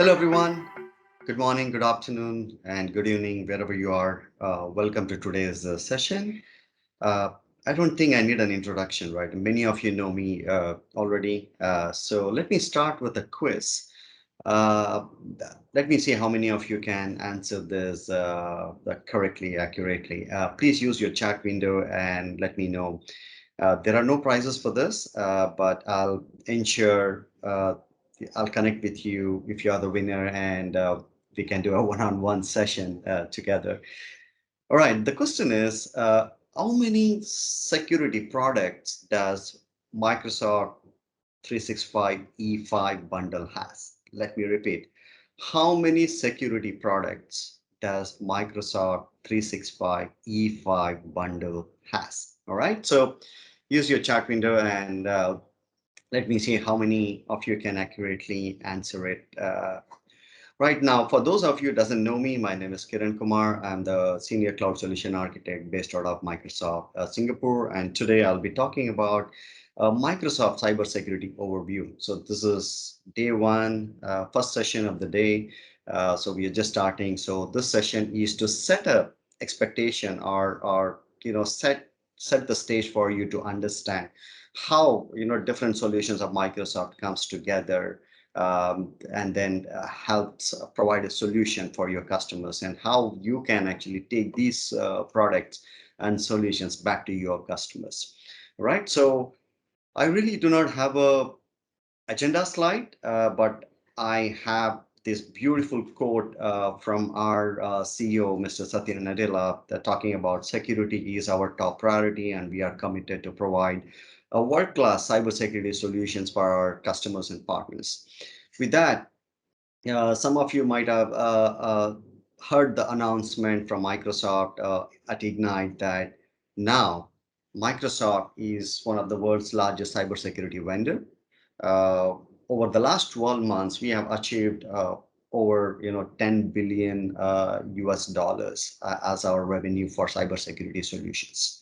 Hello, everyone. Good morning, good afternoon, and good evening, wherever you are. Welcome to today's session. Uh, I don't think I need an introduction, right? Many of you know me already. So let me start with a quiz. Uh, Let me see how many of you can answer this correctly, accurately. Please use your chat window and let me know. There are no prizes for this, but I'll ensure I'll connect with you if you are the winner and we can do a one-on-one session together. All right, the question is, how many security products does Microsoft 365 E5 bundle has? Let me repeat. How many security products does Microsoft 365 E5 bundle has? All right, so use your chat window and let me see how many of you can accurately answer it. Right now, for those of you who doesn't know me, my name is Kiran Kumar. I'm the Senior Cloud Solution Architect based out of Microsoft Singapore. And today I'll be talking about Microsoft Cybersecurity Overview. So this is day one, first session of the day. So we are just starting. So this session is to set a expectation or set the stage for you to understand how different solutions of Microsoft comes together and then helps provide a solution for your customers and how you can actually take these products and solutions back to your customers. Right. So I really do not have a agenda slide, but I have this beautiful quote from our CEO, Mr. Satya Nadella, that talking about security is our top priority, and we are committed to provide a world-class cybersecurity solutions for our customers and partners. With that, some of you might have heard the announcement from Microsoft at Ignite that now Microsoft is one of the world's largest cybersecurity vendor. Uh, Over the last 12 months, we have achieved over 10 billion US dollars as our revenue for cybersecurity solutions.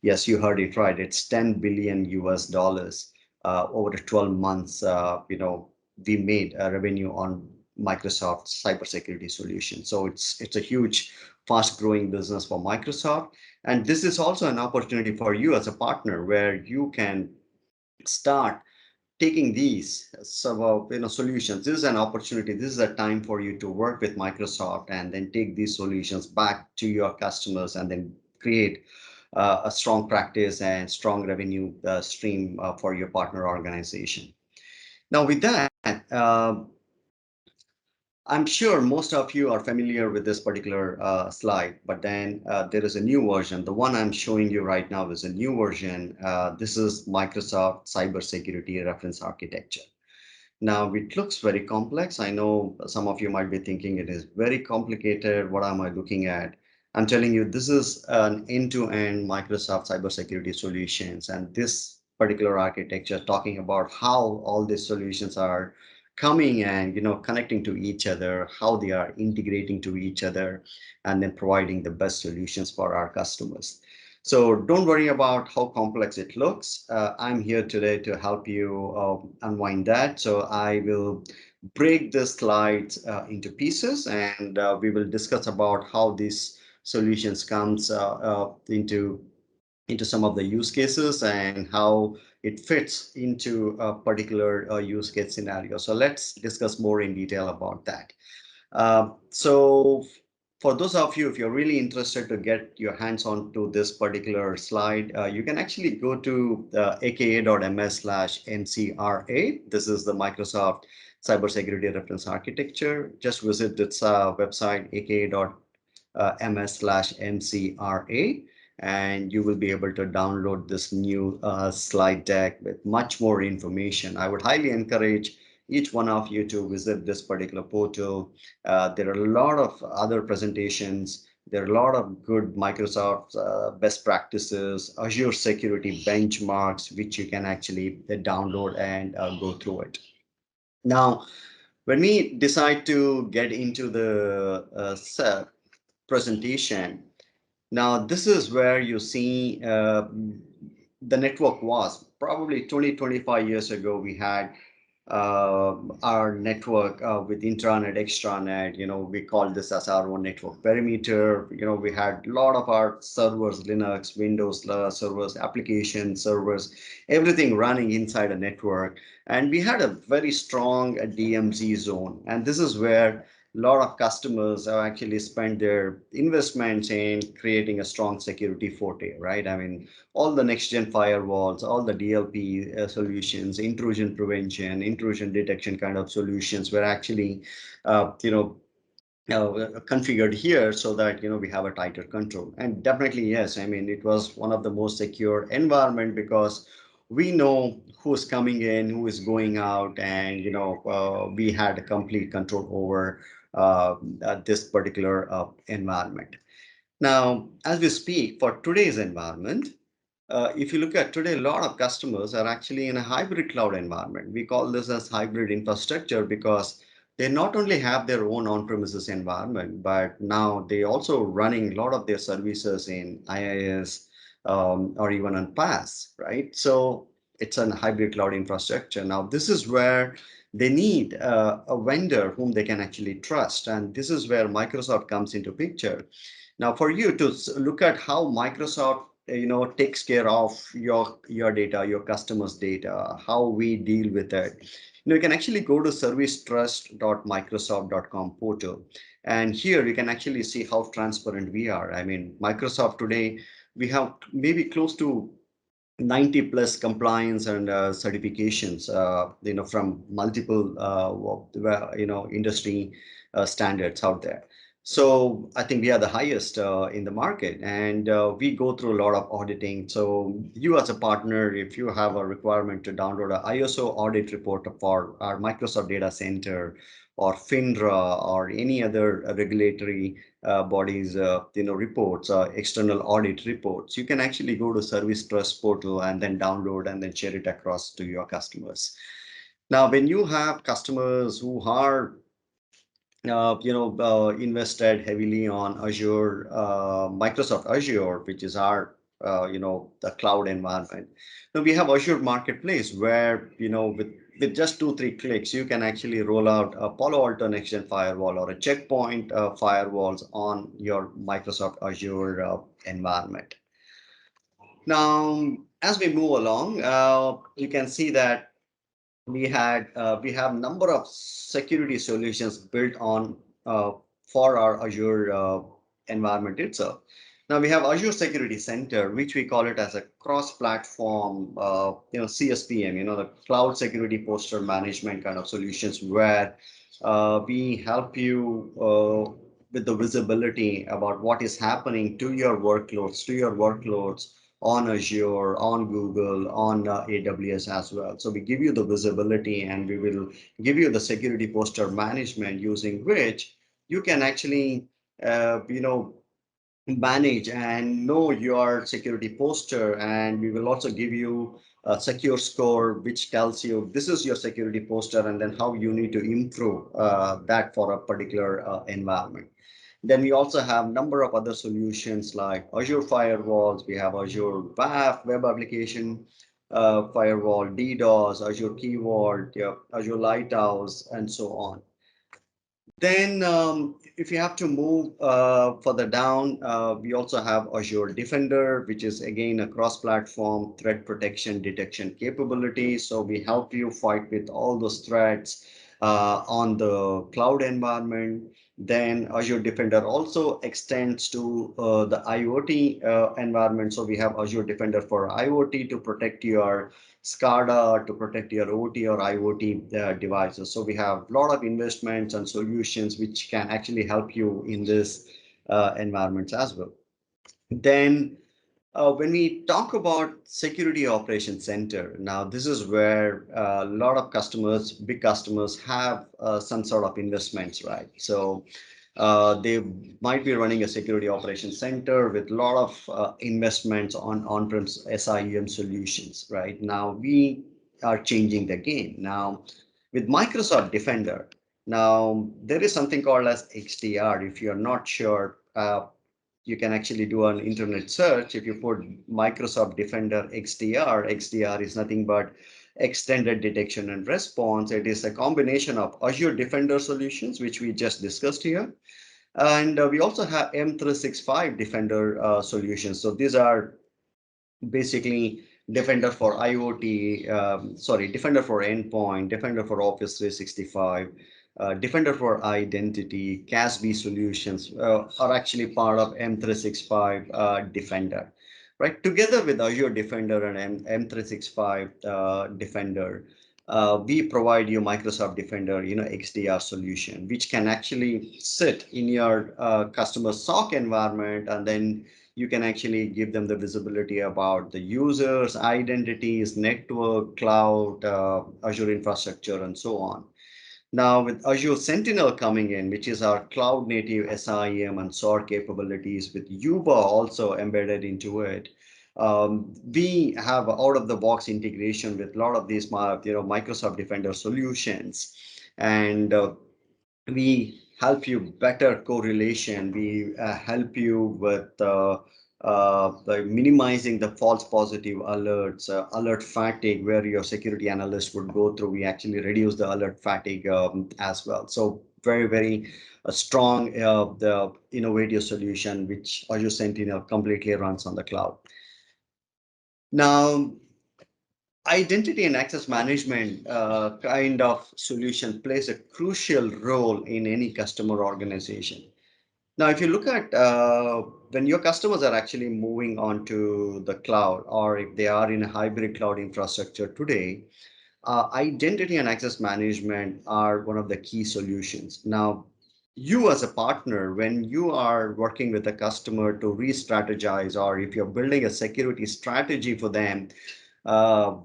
Yes, you heard it right. It's 10 billion US dollars over the 12 months. We made a revenue on Microsoft cybersecurity solution. So it's a huge, fast-growing business for Microsoft, and this is also an opportunity for you as a partner where you can start taking these solutions. This is an opportunity. This is a time for you to work with Microsoft and then take these solutions back to your customers and then create a strong practice and strong revenue stream for your partner organization. Now, with that, I'm sure most of you are familiar with this particular slide, but then there is a new version. The one I'm showing you right now is a new version. This is Microsoft Cybersecurity Reference Architecture. Now, it looks very complex. I know some of you might be thinking it is very complicated. What am I looking at? I'm telling you, this is an end-to-end Microsoft cybersecurity solutions. And this particular architecture talking about how all these solutions are coming and connecting to each other, how they are integrating to each other, and then providing the best solutions for our customers. So don't worry about how complex it looks. I'm here today to help you unwind that. So I will break the slides into pieces, and we will discuss about how these solutions comes into some of the use cases and how it fits into a particular use case scenario. So let's discuss more in detail about that. So for those of you, if you're really interested to get your hands on to this particular slide, you can actually go to aka.ms/mcra. This is the Microsoft Cybersecurity Reference Architecture. Just visit its website, aka.ms/mcra, and you will be able to download this new slide deck with much more information. I would highly encourage each one of you to visit this particular portal. There are a lot of other presentations. There are a lot of good Microsoft best practices, Azure security benchmarks, which you can actually download and go through it. Now, when we decide to get into the presentation, now this is where you see the network was. Probably 20, 25 years ago, we had our network with intranet, extranet. We call this as our own network perimeter. We had a lot of our servers, Linux, Windows servers, application servers, everything running inside a network. And we had a very strong DMZ zone. And this is where a lot of customers have actually spent their investments in creating a strong security forte, right? I mean, all the next gen firewalls, all the DLP solutions, intrusion prevention, intrusion detection kind of solutions were actually, configured here so that we have a tighter control. And definitely, yes, I mean, it was one of the most secure environment because we know who's coming in, who is going out, and we had a complete control over this particular environment. Now, as we speak for today's environment, if you look at today, a lot of customers are actually in a hybrid cloud environment. We call this as hybrid infrastructure because they not only have their own on-premises environment, but now they also running a lot of their services in IaaS or even on PaaS, right? So it's a hybrid cloud infrastructure. Now, this is where they need a vendor whom they can actually trust. And this is where Microsoft comes into picture. Now, for you to look at how Microsoft takes care of your data, your customers data, how we deal with it, you can actually go to servicetrust.microsoft.com portal, and here you can actually see how transparent we are. I mean, Microsoft today, we have maybe close to 90 plus compliance and certifications, from multiple, industry standards out there. So I think we are the highest in the market, and we go through a lot of auditing. So you as a partner, if you have a requirement to download a ISO audit report for our Microsoft data center or FINRA or any other regulatory bodies, reports, external audit reports, you can actually go to Service Trust portal and then download and then share it across to your customers. Now, when you have customers who are invested heavily on Azure, Microsoft Azure, which is our, the cloud environment. Now we have Azure Marketplace where, with just 2-3 clicks, you can actually roll out a Palo Alto Next-Gen firewall or a Checkpoint firewalls on your Microsoft Azure environment. Now, as we move along, you can see that we have number of security solutions built on for our Azure environment itself. Now we have Azure Security Center, which we call it as a cross-platform, CSPM, the Cloud Security Posture Management kind of solutions, where we help you with the visibility about what is happening to your workloads on Azure, on Google, on AWS as well. So we give you the visibility, and we will give you the security posture management, using which you can actually, manage and know your security posture. And we will also give you a secure score, which tells you this is your security posture and then how you need to improve that for a particular environment. Then we also have a number of other solutions like Azure Firewalls. We have Azure WAF, Web Application Firewall, DDoS, Azure Key Vault, Azure Lighthouse, and so on. Then, if you have to move further down, we also have Azure Defender, which is again a cross-platform threat protection detection capability. So we help you fight with all those threats on the cloud environment. Then Azure Defender also extends to the IoT environment. So we have Azure Defender for IoT to protect your SCADA, to protect your OT or IoT devices. So we have a lot of investments and solutions which can actually help you in this environments as well. Then when we talk about Security Operations Center, now this is where a lot of customers, big customers, have some sort of investments, right? So they might be running a Security Operations Center with a lot of investments on on-prem SIEM solutions, right? Now we are changing the game. Now with Microsoft Defender, now there is something called as XDR. If you're not sure, you can actually do an internet search. If you put Microsoft Defender XDR, XDR is nothing but extended detection and response. It is a combination of Azure Defender solutions, which we just discussed here. And we also have M365 Defender solutions. So these are basically Defender for IoT, Defender for Endpoint, Defender for Office 365, Defender for Identity, CASB solutions are actually part of M365 Defender, right? Together with Azure Defender and M365 Defender, we provide you Microsoft Defender, XDR solution, which can actually sit in your customer SOC environment, and then you can actually give them the visibility about the users, identities, network, cloud, Azure infrastructure, and so on. Now, with Azure Sentinel coming in, which is our cloud native SIEM and SOAR capabilities, with Yuba also embedded into it, we have out of the box integration with a lot of these Microsoft Defender solutions. And we help you better correlation. We help you with by minimizing the false positive alerts, alert fatigue, where your security analyst would go through. We actually reduce the alert fatigue as well. So very, very strong, the innovative solution, which Azure Sentinel completely runs on the cloud. Now, identity and access management kind of solution plays a crucial role in any customer organization. Now, if you look at when your customers are actually moving on to the cloud, or if they are in a hybrid cloud infrastructure today, identity and access management are one of the key solutions. Now, you as a partner, when you are working with a customer to re-strategize, or if you're building a security strategy for them,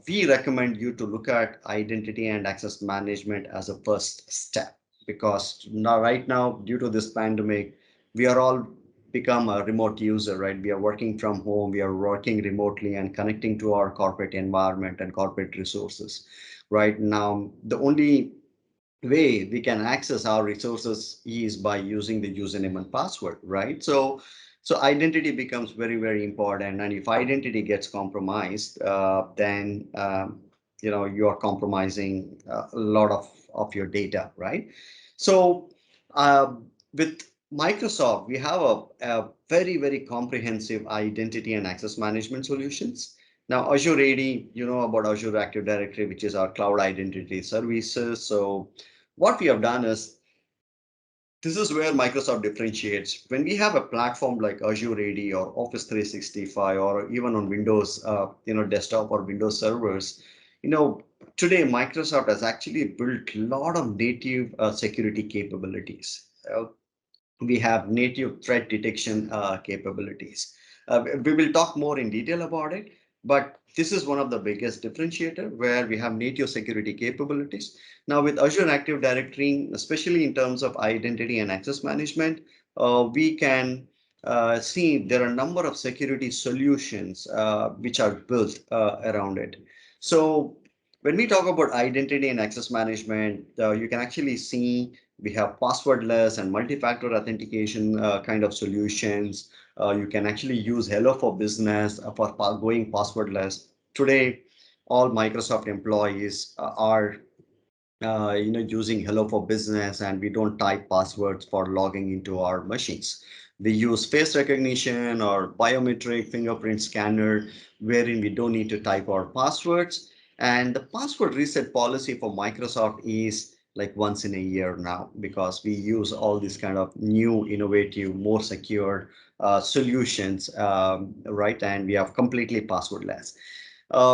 we recommend you to look at identity and access management as a first step, because now, right now, due to this pandemic, we are all become a remote user, right? We are working from home, we are working remotely and connecting to our corporate environment and corporate resources. Right now, the only way we can access our resources is by using the username and password, right? So identity becomes very, very important, and if identity gets compromised, then you are compromising a lot of your data, right? So with Microsoft, we have a very, very comprehensive identity and access management solutions. Now, Azure AD, you know about Azure Active Directory, which is our cloud identity services. So what we have done is, this is where Microsoft differentiates. When we have a platform like Azure AD or Office 365, or even on Windows, desktop or Windows servers, today Microsoft has actually built a lot of native security capabilities. We have native threat detection capabilities. We will talk more in detail about it, but this is one of the biggest differentiator where we have native security capabilities. Now with Azure Active Directory, especially in terms of identity and access management, we can see there are a number of security solutions which are built around it. So when we talk about identity and access management, you can actually see we have passwordless and multi-factor authentication kind of solutions. You can actually use Hello for Business for going passwordless. Today, all Microsoft employees are using Hello for Business, and we don't type passwords for logging into our machines. We use face recognition or biometric fingerprint scanner, wherein we don't need to type our passwords. And the password reset policy for Microsoft is like once in a year now, because we use all these kind of new, innovative, more secure solutions, right? And we have completely passwordless.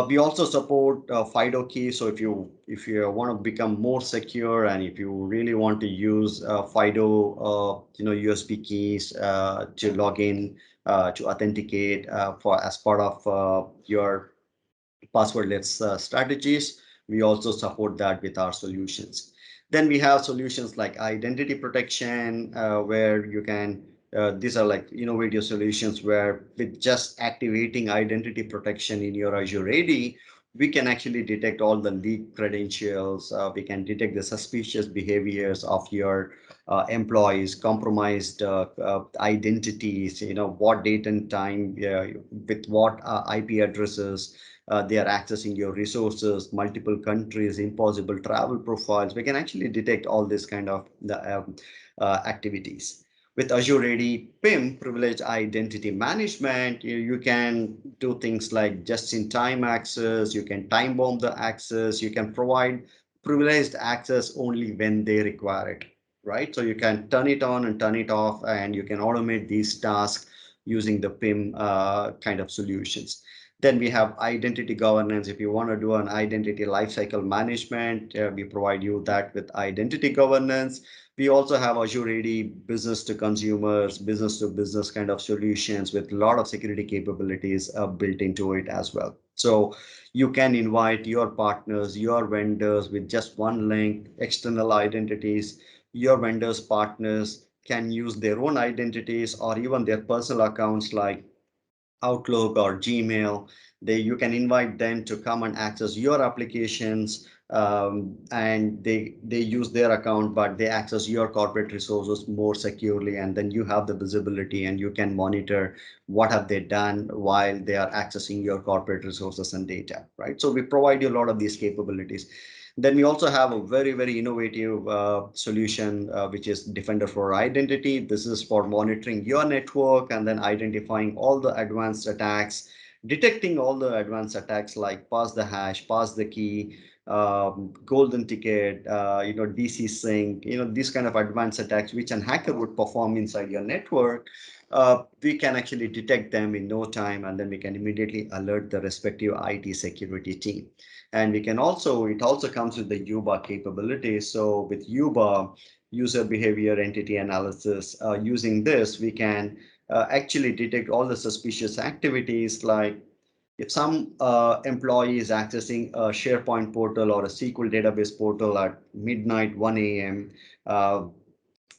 We also support FIDO key. So if you want to become more secure, and if you really want to use FIDO, USB keys to log in, to authenticate for as part of your passwordless strategies, we also support that with our solutions. Then we have solutions like identity protection, where you can these are like innovative solutions where with just activating identity protection in your Azure AD, we can actually detect all the leaked credentials. We can detect the suspicious behaviors of your employees, compromised identities, what date and time, with what IP addresses. they are accessing your resources, multiple countries, impossible travel profiles. We can actually detect all this kind of activities. With Azure AD PIM, privileged identity management, you can do things like just-in-time access, you can time bomb the access, you can provide privileged access only when they require it, right? So you can turn it on and turn it off, and you can automate these tasks using the PIM kind of solutions. Then we have identity governance. If you want to do an identity lifecycle management, we provide you that with identity governance. We also have Azure AD business to consumers, business to business kind of solutions with a lot of security capabilities built into it as well. So you can invite your partners, your vendors with just one link, external identities. Your vendors, partners can use their own identities or even their personal accounts like Outlook or Gmail. You can invite them to come and access your applications, and they use their account, but they access your corporate resources more securely, and then you have the visibility and you can monitor what have they done while they are accessing your corporate resources and data, right? So we provide you a lot of these capabilities. Then we also have a very innovative solution, which is Defender for Identity. This is for monitoring your network and then identifying all the advanced attacks, detecting all the advanced attacks like pass the hash, pass the key, golden ticket, DC sync, these kind of advanced attacks which an hacker would perform inside your network. We can actually detect them in no time, and then we can immediately alert the respective IT security team. And we can also, it also comes with the UBA capability. So with UBA, user behavior entity analysis, using this, we can actually detect all the suspicious activities, like if some employee is accessing a SharePoint portal or a SQL database portal at midnight, 1 a.m.,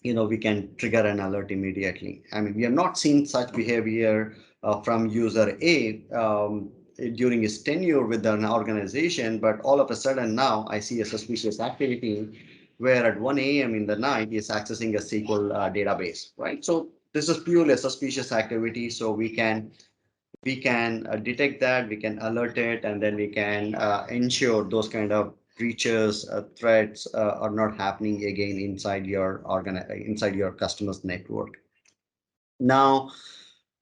we can trigger an alert immediately. I mean, we have not seen such behavior from user A during his tenure with an organization, but all of a sudden now I see a suspicious activity where at 1 a.m. in the night he is accessing a SQL database, right? So this is purely a suspicious activity. So we can detect that, we can alert it, and then we can ensure those kind of breaches, threats are not happening again inside your customer's network. Now,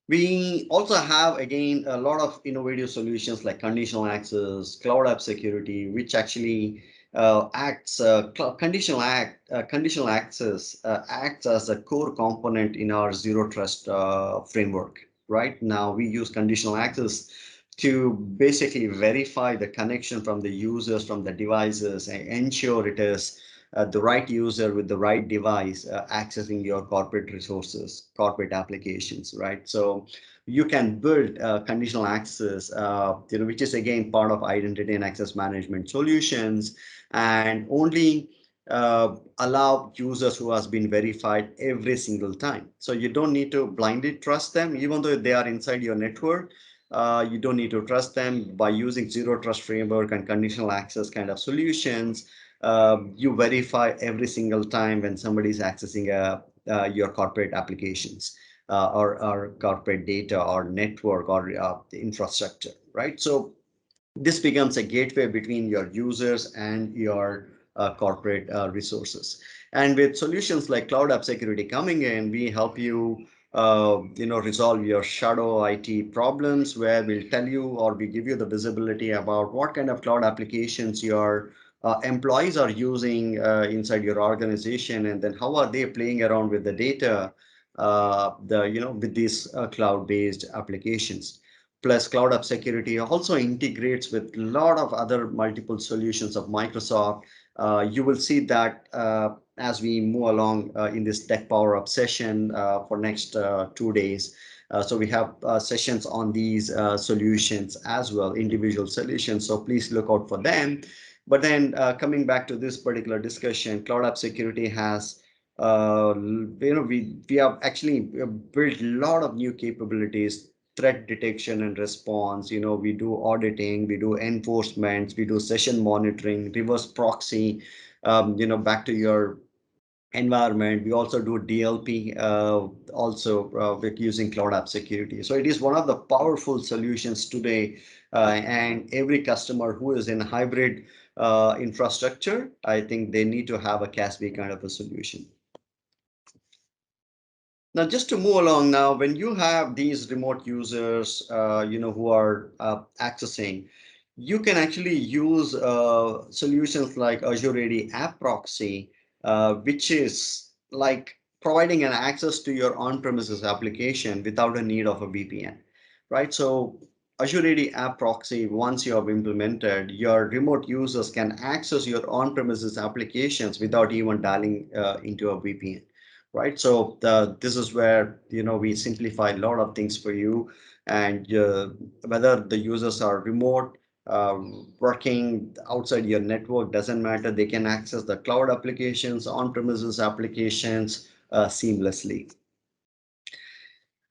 we also have, again, a lot of innovative solutions like conditional access, cloud app security, which actually conditional access acts as a core component in our zero trust framework. Right now, we use conditional access to basically verify the connection from the users, from the devices, and ensure it is the right user with the right device accessing your corporate resources, corporate applications, right? So you can build conditional access, which is again part of identity and access management solutions, and only allow users who has been verified every single time. So you don't need to blindly trust them, even though they are inside your network. You don't need to trust them. By using zero trust framework and conditional access kind of solutions, you verify every single time when somebody is accessing your corporate applications, or corporate data or network or infrastructure, right? So this becomes a gateway between your users and your corporate resources. And with solutions like Cloud App Security coming in, we help you resolve your shadow IT problems, where we'll tell you, or we give you the visibility about what kind of cloud applications your employees are using inside your organization, and then how are they playing around with the data, with these cloud-based applications. Plus, Cloud App Security also integrates with a lot of other multiple solutions of Microsoft. You will see that as we move along in this TechPowerUp session for next 2 days. So we have sessions on these solutions as well, individual solutions. So please look out for them. But then coming back to this particular discussion, Cloud App Security has, we have actually built a lot of new capabilities: threat detection and response. We do auditing, we do enforcements, we do session monitoring, reverse proxy. Back to your environment. We also do DLP, also with using Cloud App Security. So it is one of the powerful solutions today. And every customer who is in hybrid infrastructure, I think they need to have a CASB kind of a solution. Now, just to move along now, when you have these remote users, who are accessing, you can actually use solutions like Azure AD App Proxy, which is like providing an access to your on-premises application without a need of a VPN, right? So Azure AD App Proxy, once you have implemented, your remote users can access your on-premises applications without even dialing into a VPN, right? So this is where we simplify a lot of things for you, and whether the users are remote, working outside your network, doesn't matter. They can access the cloud applications, on-premises applications seamlessly.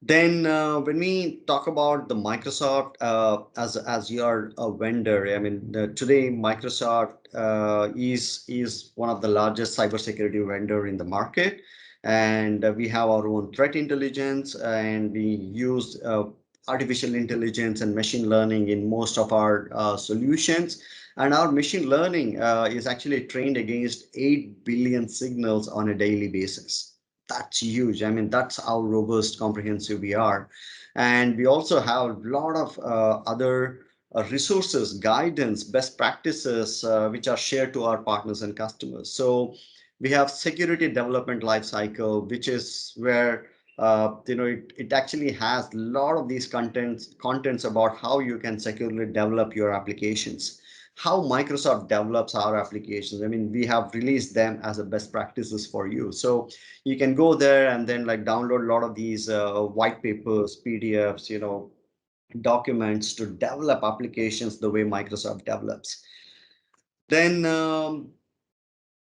Then when we talk about the Microsoft as your vendor, I mean today Microsoft is one of the largest cybersecurity vendor in the market, and we have our own threat intelligence, and we use artificial intelligence and machine learning in most of our solutions. And our machine learning is actually trained against 8 billion signals on a daily basis. That's huge. I mean, that's how robust, comprehensive we are. And we also have a lot of other resources, guidance, best practices, which are shared to our partners and customers. So we have security development lifecycle, which is where it actually has a lot of these contents about how you can securely develop your applications, how Microsoft develops our applications. I mean, we have released them as a best practices for you. So you can go there and then like download a lot of these white papers, PDFs, documents to develop applications the way Microsoft develops. Then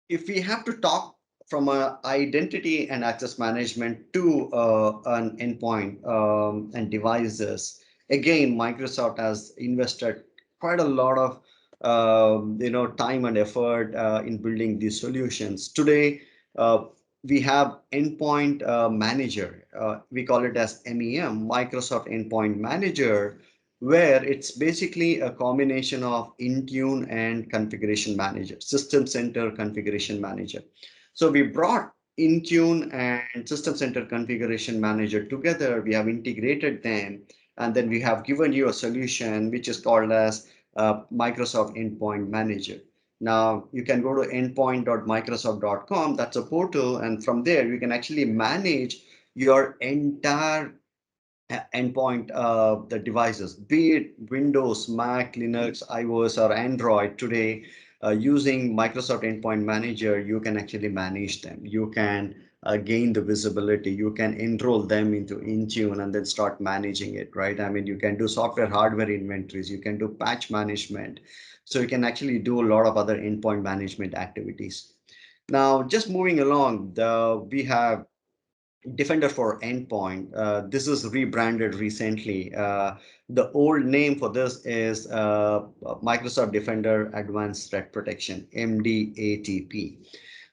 if we have to talk from a identity and access management to an endpoint and devices, again, Microsoft has invested quite a lot of time and effort in building these solutions. Today, we have Endpoint Manager. We call it as MEM, Microsoft Endpoint Manager, where it's basically a combination of Intune and Configuration Manager, System Center Configuration Manager. So we brought Intune and System Center Configuration Manager together. We have integrated them, and then we have given you a solution which is called as Microsoft Endpoint Manager. Now you can go to endpoint.microsoft.com. That's a portal, and from there you can actually manage your entire endpoint the devices, be it Windows, Mac, Linux, iOS, or Android. Today, using Microsoft Endpoint Manager, you can actually manage them. You can gain the visibility. You can enroll them into Intune and then start managing it, right? I mean, you can do software, hardware inventories. You can do patch management. So you can actually do a lot of other endpoint management activities. Now, just moving along, we have Defender for Endpoint. This is rebranded recently. The old name for this is Microsoft Defender Advanced Threat Protection, MDATP.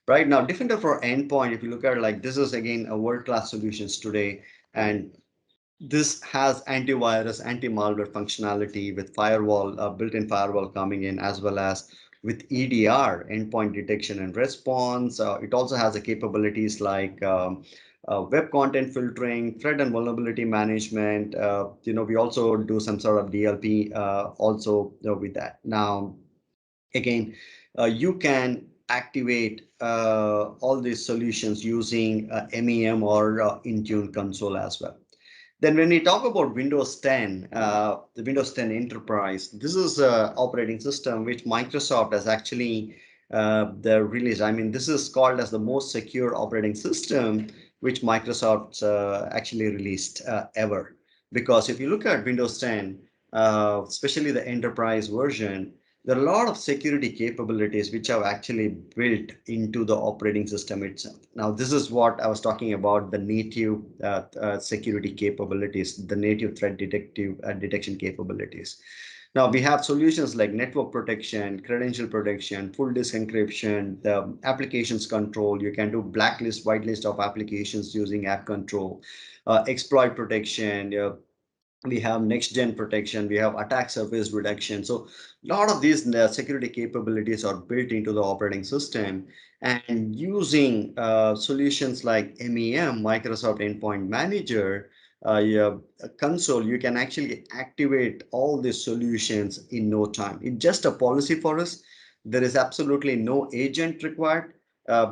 Right now, Defender for Endpoint, if you look at it, like this is again a world-class solutions today, and this has antivirus, anti-malware functionality with firewall, built-in firewall coming in, as well as with EDR, endpoint detection and response. It also has the capabilities like web content filtering, threat and vulnerability management. We also do some sort of DLP also with that. Now, again, you can activate all these solutions using MEM or Intune console as well. Then when we talk about Windows 10, the Windows 10 Enterprise, this is an operating system which Microsoft has actually the release. I mean, this is called as the most secure operating system which Microsoft actually released ever. Because if you look at Windows 10, especially the enterprise version, there are a lot of security capabilities which have actually built into the operating system itself. Now, this is what I was talking about, the native security capabilities, the native threat detection capabilities. Now we have solutions like network protection, credential protection, full disk encryption, the applications control. You can do blacklist, whitelist of applications using app control, exploit protection. We have next gen protection, we have attack surface reduction. So a lot of these security capabilities are built into the operating system, and using solutions like MEM, Microsoft Endpoint Manager, yeah, console, you can actually activate all these solutions in no time. It's just a policy for us. There is absolutely no agent required.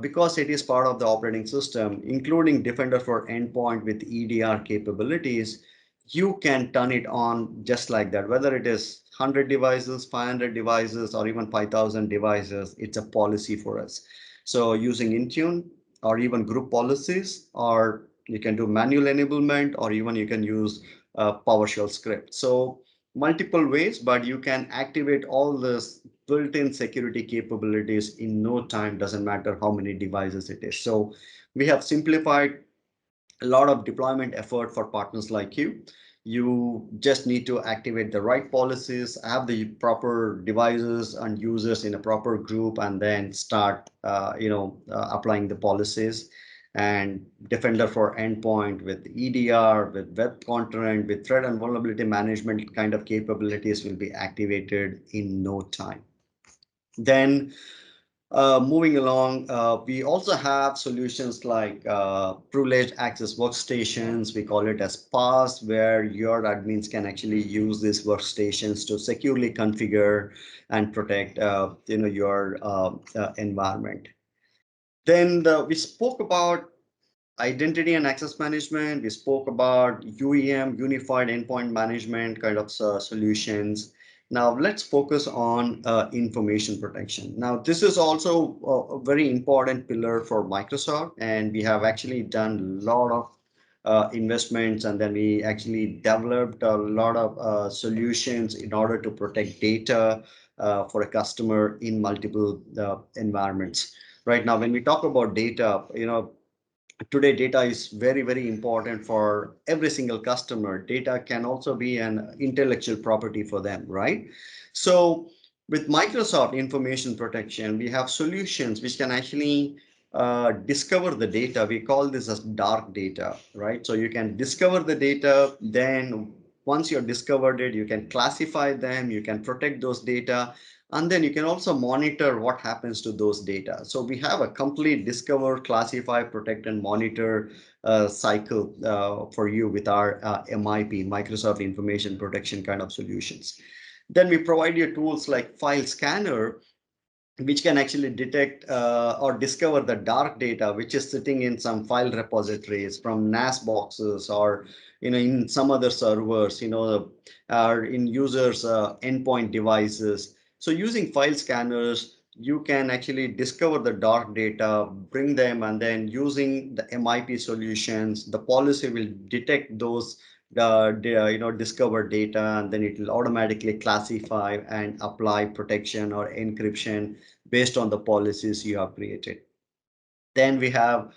Because it is part of the operating system, including Defender for Endpoint with EDR capabilities, you can turn it on just like that, whether it is 100 devices, 500 devices, or even 5,000 devices. It's a policy for us. So using Intune or even group policies, or you can do manual enablement, or even you can use PowerShell script. So multiple ways, but you can activate all this built-in security capabilities in no time, doesn't matter how many devices it is. So we have simplified a lot of deployment effort for partners like you. You just need to activate the right policies, have the proper devices and users in a proper group, and then start, applying the policies. And Defender for Endpoint with EDR, with web content, with threat and vulnerability management kind of capabilities will be activated in no time. Then moving along, we also have solutions like privileged access workstations. We call it as PAS, where your admins can actually use these workstations to securely configure and protect, your environment. Then we spoke about identity and access management. We spoke about UEM, Unified Endpoint Management kind of solutions. Now let's focus on information protection. Now this is also a very important pillar for Microsoft, and we have actually done a lot of investments, and then we actually developed a lot of solutions in order to protect data for a customer in multiple environments. Right now, when we talk about data, today data is very, very important for every single customer. Data can also be an intellectual property for them, right? So with Microsoft information protection, we have solutions which can actually discover the data. We call this as dark data, right? So you can discover the data, then once you've discovered it, you can classify them, you can protect those data, and then you can also monitor what happens to those data. So we have a complete discover, classify, protect, and monitor cycle for you with our MIP, Microsoft Information Protection kind of solutions. Then we provide you tools like File Scanner, which can actually detect or discover the dark data which is sitting in some file repositories from NAS boxes, or in some other servers, or in users endpoint devices. So using file scanners, you can actually discover the dark data, bring them, and then using the MIP solutions, the policy will detect those discovered data, and then it will automatically classify and apply protection or encryption based on the policies you have created. Then we have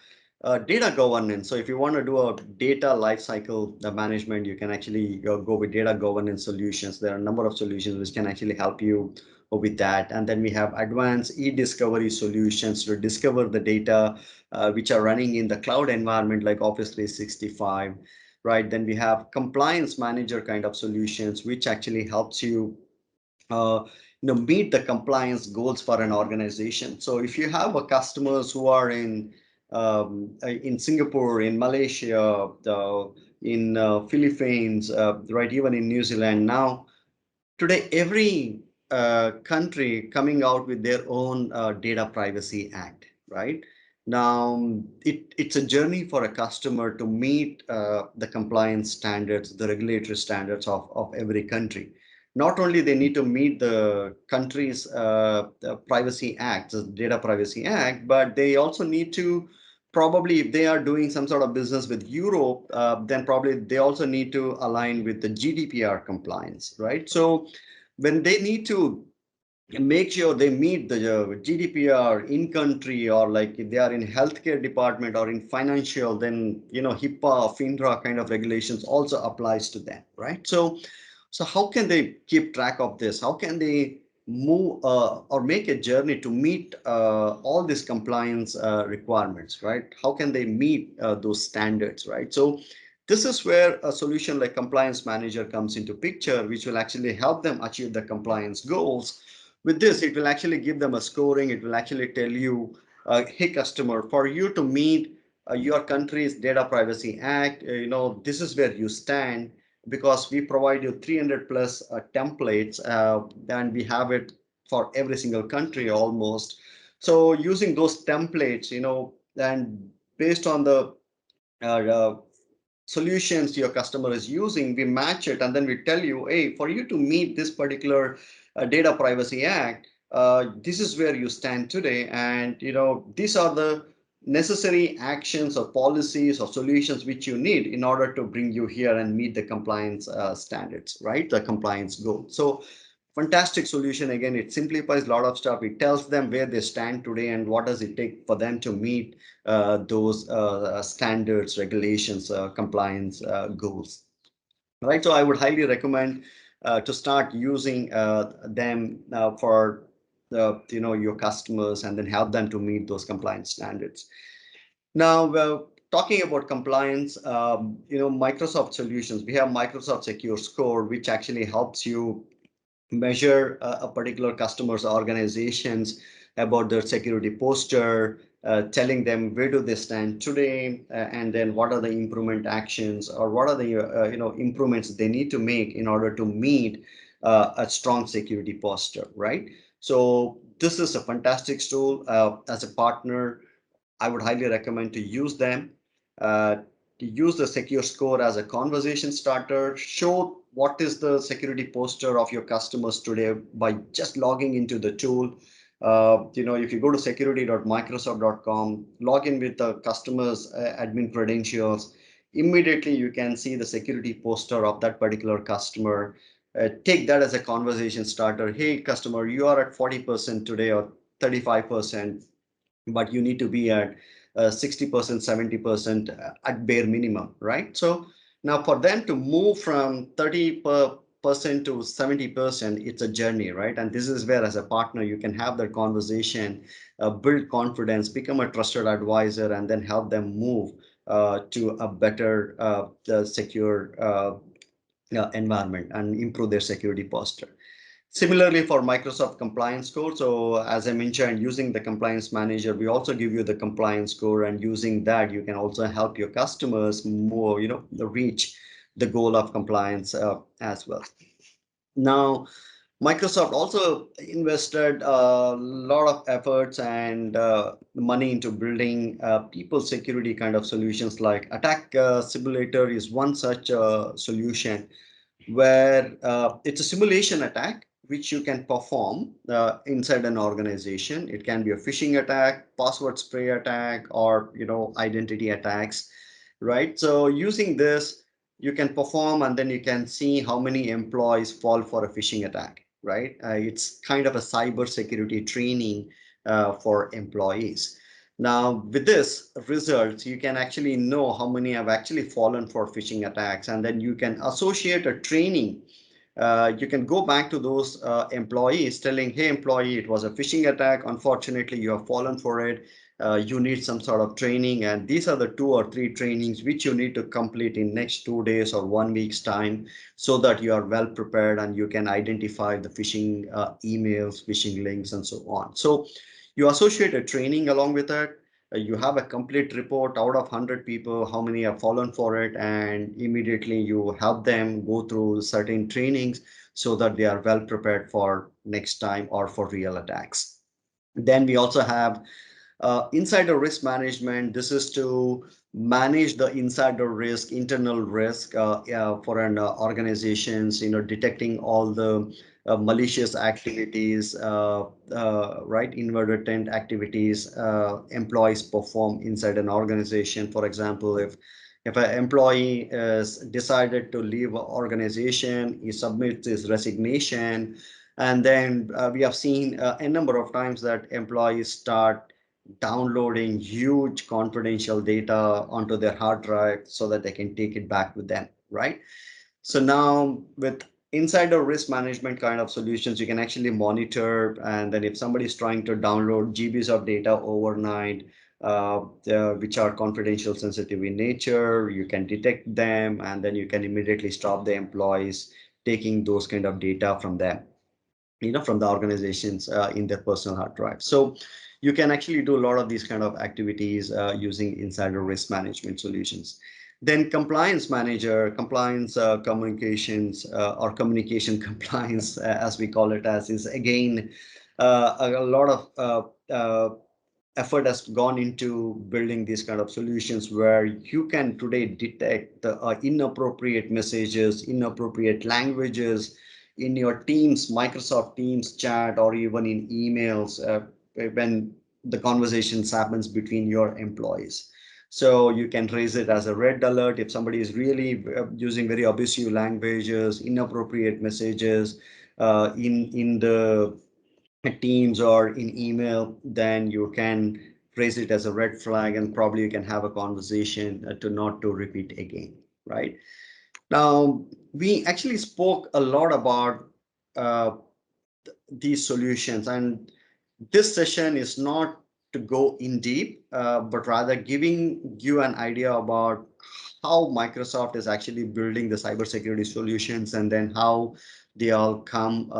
data governance. So if you want to do a data lifecycle management, you can actually go with data governance solutions. There are a number of solutions which can actually help you with that. And then we have advanced e-discovery solutions to discover the data which are running in the cloud environment like Office 365, right? Then we have compliance manager kind of solutions, which actually helps you uh, meet the compliance goals for an organization. So if you have a customers who are in Singapore, in Malaysia, in Philippines, right, even in New Zealand. Now today, every country coming out with their own data privacy act, right? Now it's a journey for a customer to meet the compliance standards, the regulatory standards of every country. Not only they need to meet the country's privacy act, the data privacy act, but they also need to, probably if they are doing some sort of business with Europe, then probably they also need to align with the GDPR compliance, right? So when they need to make sure they meet the GDPR in country, or like if they are in healthcare department or in financial, then HIPAA, FINRA kind of regulations also applies to them, right? So So how can they keep track of this? How can they move or make a journey to meet all these compliance requirements, right? How can they meet those standards, right? So this is where a solution like Compliance Manager comes into picture, which will actually help them achieve the compliance goals. With this, it will actually give them a scoring. It will actually tell you, hey, customer, for you to meet your country's Data Privacy Act, this is where you stand, because we provide you 300 plus templates, and we have it for every single country almost. So using those templates, and based on the solutions your customer is using, we match it, and then we tell you, hey, for you to meet this particular Data Privacy Act, this is where you stand today, and these are the necessary actions or policies or solutions which you need in order to bring you here and meet the compliance standards, right? The compliance goal. So fantastic solution. Again, it simplifies a lot of stuff. It tells them where they stand today and what does it take for them to meet those standards, regulations, compliance goals. Right. So I would highly recommend to start using them for your customers, and then help them to meet those compliance standards. Now, talking about compliance, Microsoft solutions, we have Microsoft Secure Score, which actually helps you measure a particular customer's organizations about their security posture, telling them where do they stand today, and then what are the improvement actions, or what are the improvements they need to make in order to meet a strong security posture, right? So this is a fantastic tool. As a partner, I would highly recommend to use them. Uh, to use the secure score as a conversation starter, show what is the security posture of your customers today by just logging into the tool. If you go to security.microsoft.com, log in with the customer's admin credentials, immediately you can see the security posture of that particular customer. Take that as a conversation starter. Hey, customer, you are at 40% today or 35%, but you need to be at 60%, 70% at bare minimum, right? So now for them to move from 30% to 70%, it's a journey, right? And this is where, as a partner, you can have that conversation, build confidence, become a trusted advisor, and then help them move to a better secure environment and improve their security posture. Similarly, for Microsoft Compliance Score, so as I mentioned, using the Compliance Manager, we also give you the compliance score, and using that, you can also help your customers more, reach the goal of compliance as well. Now, Microsoft also invested a lot of efforts and money into building people security kind of solutions, like Attack Simulator is one such solution, where it's a simulation attack which you can perform inside an organization. It can be a phishing attack, password spray attack, or identity attacks, right? So using this, you can perform, and then you can see how many employees fall for a phishing attack, right? It's kind of a cyber security training for employees. Now, with this results, you can actually know how many have actually fallen for phishing attacks, and then you can associate a training. You can go back to those employees telling, hey, employee, it was a phishing attack. Unfortunately, you have fallen for it. You need some sort of training, and these are the 2 or 3 trainings which you need to complete in next 2 days or 1 week's time, so that you are well prepared and you can identify the phishing emails, phishing links, and so on. So you associate a training along with that. You have a complete report out of 100 people, how many have fallen for it, and immediately you help them go through certain trainings so that they are well prepared for next time or for real attacks. Then we also have insider risk management. This is to manage the insider risk, internal risk for an organizations, detecting all the malicious activities, right, inadvertent activities employees perform inside an organization. For example, if an employee is decided to leave an organization, he submits his resignation, and then we have seen a number of times that employees start downloading huge confidential data onto their hard drive so that they can take it back with them, right? So now with insider risk management kind of solutions, you can actually monitor, and then if somebody is trying to download GBs of data overnight, which are confidential, sensitive in nature, you can detect them, and then you can immediately stop the employees taking those kind of data from them, from the organizations in their personal hard drive. So you can actually do a lot of these kind of activities using insider risk management solutions. Then compliance manager, compliance communications or communication compliance, as we call it, as is again a lot of effort has gone into building these kind of solutions where you can today detect the inappropriate messages, inappropriate languages in your Teams, Microsoft Teams chat, or even in emails when the conversations happens between your employees. So you can raise it as a red alert if somebody is really using very abusive languages, inappropriate messages in the Teams or in email, then you can raise it as a red flag, and probably you can have a conversation to not to repeat again, right? Now, we actually spoke a lot about uh, these solutions, and this session is not to go in deep, but rather giving you an idea about how Microsoft is actually building the cybersecurity solutions and then how they all come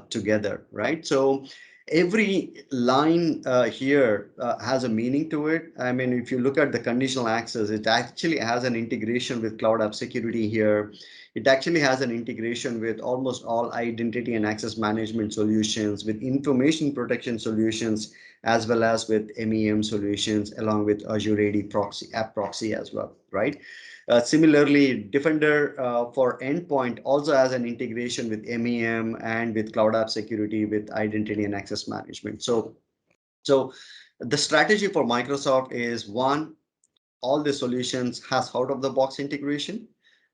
together, right? So every line here has a meaning to it. I mean, if you look at the conditional access, it actually has an integration with Cloud App Security here. It actually has an integration with almost all identity and access management solutions, with information protection solutions, as well as with MEM solutions, along with Azure AD proxy, app proxy as well, right? Similarly, Defender for Endpoint also has an integration with MEM and with Cloud App Security with identity and access management. So the strategy for Microsoft is, one, all the solutions has out of the box integration.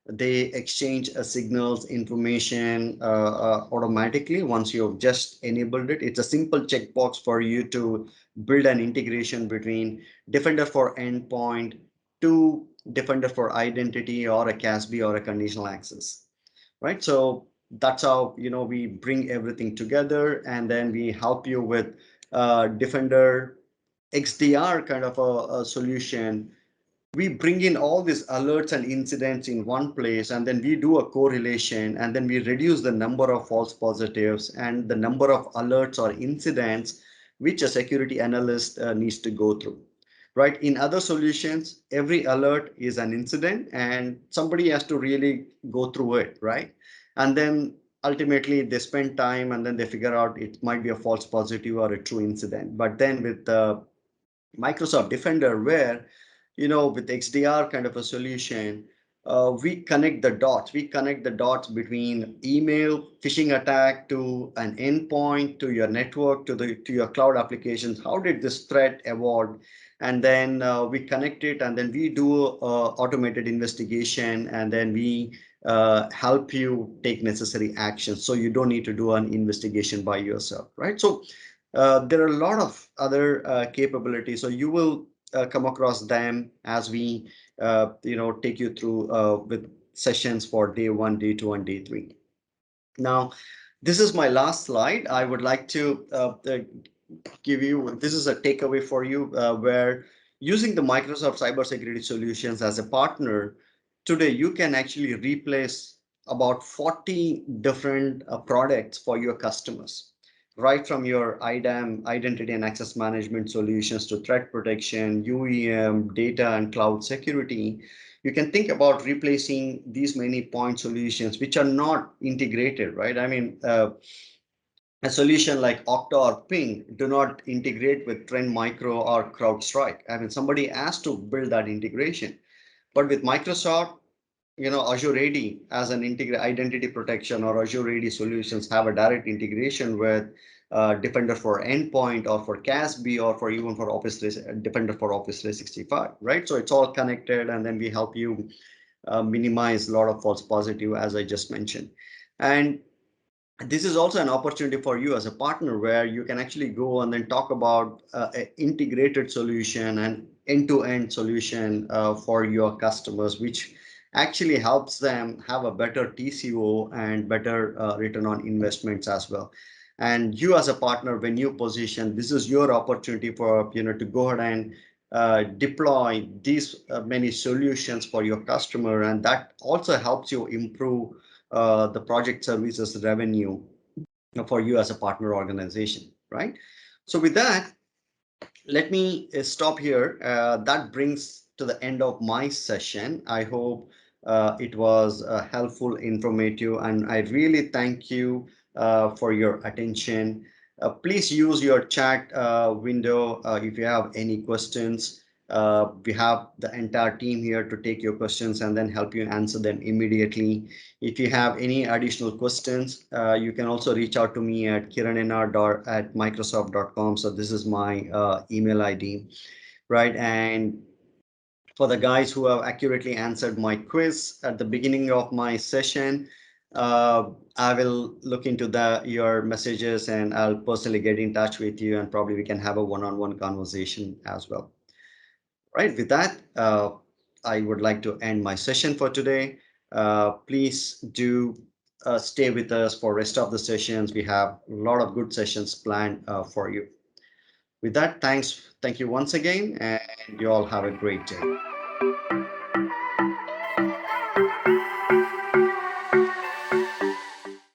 They exchange signals, information automatically once you've just enabled it. It's a simple checkbox for you to build an integration between Defender for Endpoint to Defender for Identity or a CASB or a conditional access, right? So that's how we bring everything together, and then we help you with Defender XDR kind of a solution. We bring in all these alerts and incidents in one place, and then we do a correlation, and then we reduce the number of false positives and the number of alerts or incidents which a security analyst needs to go through, right? In other solutions, every alert is an incident and somebody has to really go through it, right? And then ultimately they spend time and then they figure out it might be a false positive or a true incident. But then with Microsoft Defender, where, with XDR kind of a solution, we connect the dots. We connect the dots between email, phishing attack to an endpoint, to your network, to your cloud applications. How did this threat evolve? And then we connect it, and then we do automated investigation, and then we help you take necessary actions. So you don't need to do an investigation by yourself, right? So there are a lot of other capabilities. So you will come across them as we, take you through with sessions for day 1, day 2, and day 3. Now, this is my last slide. I would like to give you, this is a takeaway for you, where using the Microsoft cybersecurity solutions as a partner, today you can actually replace about 40 different products for your customers, right from your IDAM, identity and access management solutions, to threat protection, UEM, data and cloud security. You can think about replacing these many point solutions which are not integrated, right? I mean, a solution like Okta or Ping do not integrate with Trend Micro or CrowdStrike. I mean, somebody has to build that integration. But with Microsoft, Azure AD as an integrated identity protection, or Azure AD solutions have a direct integration with Defender for Endpoint or for CASB or for even for Defender for Office 365, right? So it's all connected, and then we help you minimize a lot of false positive, as I just mentioned. And this is also an opportunity for you as a partner, where you can actually go and then talk about an integrated solution and end-to-end solution for your customers, which actually helps them have a better TCO and better return on investments as well. And you as a partner, when you position, this is your opportunity for to go ahead and deploy these many solutions for your customer, and that also helps you improve the project services revenue for you as a partner organization, right? So with that, let me stop here. That brings to the end of my session. I hope it was helpful, informative, and I really thank you for your attention. Please use your chat window if you have any questions. We have the entire team here to take your questions and then help you answer them immediately. If you have any additional questions, you can also reach out to me at kiranNR at microsoft.com. So this is my email ID, right? And for the guys who have accurately answered my quiz at the beginning of my session, I will look into your messages and I'll personally get in touch with you, and probably we can have a one-on-one conversation as well. Right, with that, I would like to end my session for today. Please do stay with us for rest of the sessions. We have a lot of good sessions planned for you. With that, thank you once again, and you all have a great day.